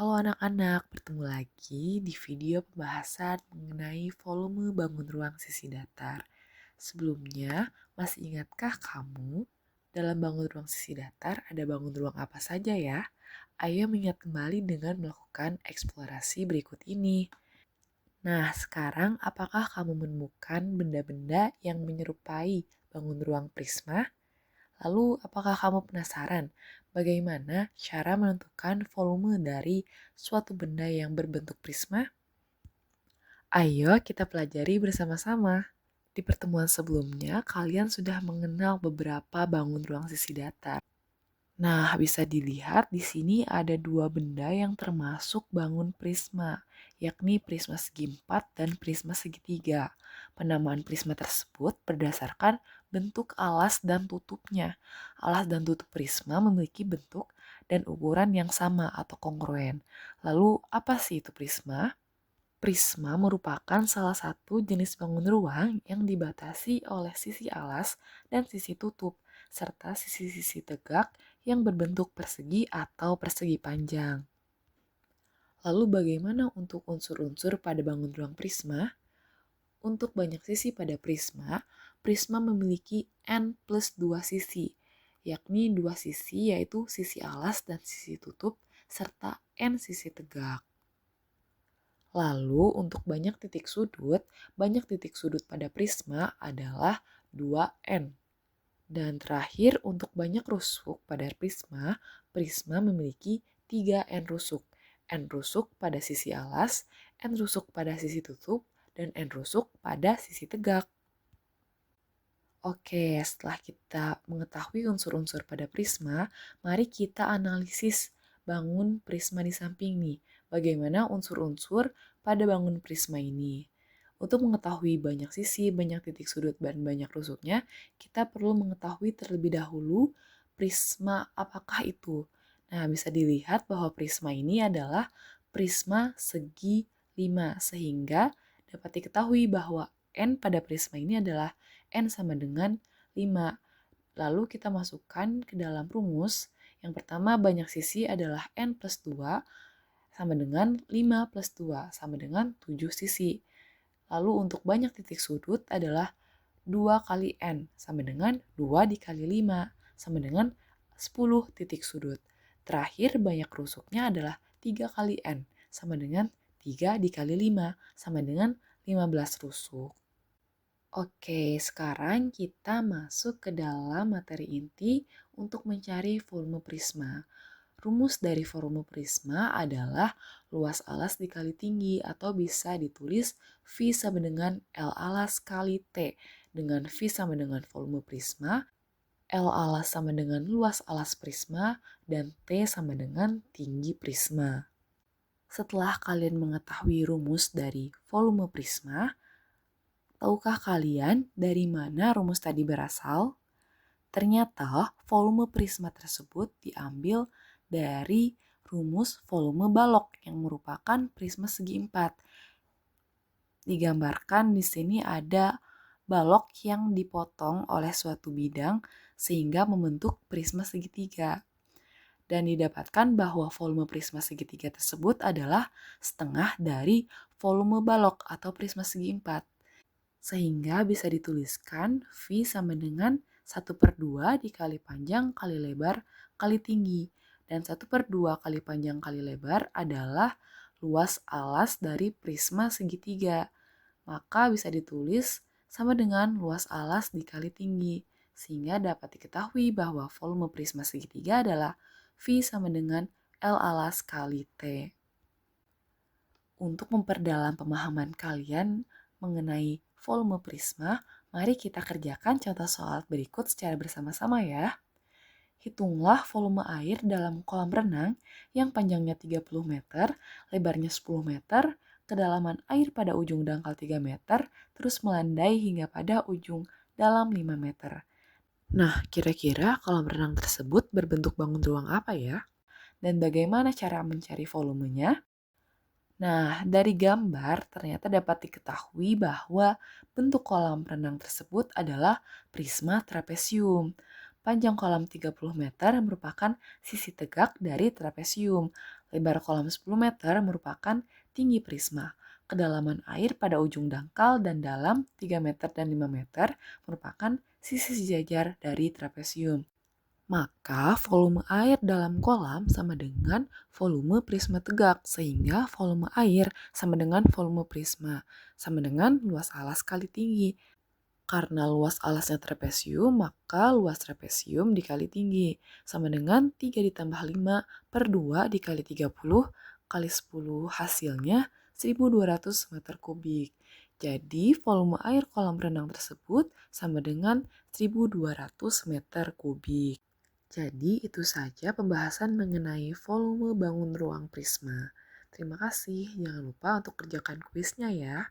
Halo anak-anak, bertemu lagi di video pembahasan mengenai volume bangun ruang sisi datar. Sebelumnya, masih ingatkah kamu dalam bangun ruang sisi datar ada bangun ruang apa saja ya? Ayo mengingat kembali dengan melakukan eksplorasi berikut ini. Nah, sekarang apakah kamu menemukan benda-benda yang menyerupai bangun ruang prisma? Lalu, apakah kamu penasaran bagaimana cara menentukan volume dari suatu benda yang berbentuk prisma? Ayo kita pelajari bersama-sama. Di pertemuan sebelumnya, kalian sudah mengenal beberapa bangun ruang sisi datar. Nah, bisa dilihat di sini ada dua benda yang termasuk bangun prisma, yakni prisma segi empat dan prisma segitiga. Penamaan prisma tersebut berdasarkan bentuk alas dan tutupnya. Alas dan tutup prisma memiliki bentuk dan ukuran yang sama atau kongruen. Lalu, apa sih itu prisma? Prisma merupakan salah satu jenis bangun ruang yang dibatasi oleh sisi alas dan sisi tutup, serta sisi-sisi tegak yang berbentuk persegi atau persegi panjang. Lalu bagaimana untuk unsur-unsur pada bangun ruang prisma? Untuk banyak sisi pada prisma, prisma memiliki N plus 2 sisi, yakni dua sisi yaitu sisi alas dan sisi tutup, serta N sisi tegak. Lalu untuk banyak titik sudut pada prisma adalah 2N. Dan terakhir untuk banyak rusuk pada prisma, prisma memiliki 3N rusuk. N rusuk pada sisi alas, N rusuk pada sisi tutup, dan N rusuk pada sisi tegak. Oke, setelah kita mengetahui unsur-unsur pada prisma, mari kita analisis bangun prisma di samping nih. Bagaimana unsur-unsur pada bangun prisma ini. Untuk mengetahui banyak sisi, banyak titik sudut, dan banyak rusuknya, kita perlu mengetahui terlebih dahulu prisma apakah itu. Nah, bisa dilihat bahwa prisma ini adalah prisma segi 5, sehingga dapat diketahui bahwa N pada prisma ini adalah N sama dengan 5. Lalu kita masukkan ke dalam rumus. Yang pertama banyak sisi adalah N plus 2 sama dengan 5 plus 2 sama dengan 7 sisi. Lalu untuk banyak titik sudut adalah 2 kali N sama dengan 2 dikali 5 sama dengan 10 titik sudut. Terakhir banyak rusuknya adalah 3 kali N sama dengan 3 dikali 5 sama dengan 15 rusuk. Oke, sekarang kita masuk ke dalam materi inti untuk mencari volume prisma. Rumus dari volume prisma adalah luas alas dikali tinggi atau bisa ditulis V sama dengan L alas kali T. Dengan V sama dengan volume prisma, L alas sama dengan luas alas prisma, dan T sama dengan tinggi prisma. Setelah kalian mengetahui rumus dari volume prisma, tahukah kalian dari mana rumus tadi berasal? Ternyata volume prisma tersebut diambil dari rumus volume balok yang merupakan prisma segi empat. Digambarkan di sini ada balok yang dipotong oleh suatu bidang sehingga membentuk prisma segitiga. Dan didapatkan bahwa volume prisma segitiga tersebut adalah setengah dari volume balok atau prisma segi empat. Sehingga bisa dituliskan V sama dengan 1/2 dikali panjang kali lebar kali tinggi. Dan 1/2 kali panjang kali lebar adalah luas alas dari prisma segitiga. Maka bisa ditulis sama dengan luas alas dikali tinggi. Sehingga dapat diketahui bahwa volume prisma segitiga adalah V sama dengan L alas kali T. Untuk memperdalam pemahaman kalian mengenai volume prisma, mari kita kerjakan contoh soal berikut secara bersama-sama ya. Hitunglah volume air dalam kolam renang yang panjangnya 30 meter, lebarnya 10 meter, kedalaman air pada ujung dangkal 3 meter, terus melandai hingga pada ujung dalam 5 meter. Nah, kira-kira kolam renang tersebut berbentuk bangun ruang apa ya? Dan bagaimana cara mencari volumenya? Nah, dari gambar ternyata dapat diketahui bahwa bentuk kolam renang tersebut adalah prisma trapesium. Panjang kolam 30 meter merupakan sisi tegak dari trapesium. Lebar kolam 10 meter merupakan tinggi prisma. Kedalaman air pada ujung dangkal dan dalam 3 meter dan 5 meter merupakan sisi sejajar dari trapesium. Maka volume air dalam kolam sama dengan volume prisma tegak, sehingga volume air sama dengan volume prisma, sama dengan luas alas kali tinggi. Karena luas alasnya trapesium, maka luas trapesium dikali tinggi, sama dengan 3 ditambah 5 per 2 dikali 30 kali 10, hasilnya 1200 meter kubik. Jadi volume air kolam renang tersebut sama dengan 1200 meter kubik. Jadi itu saja pembahasan mengenai volume bangun ruang prisma. Terima kasih, jangan lupa untuk kerjakan kuisnya ya.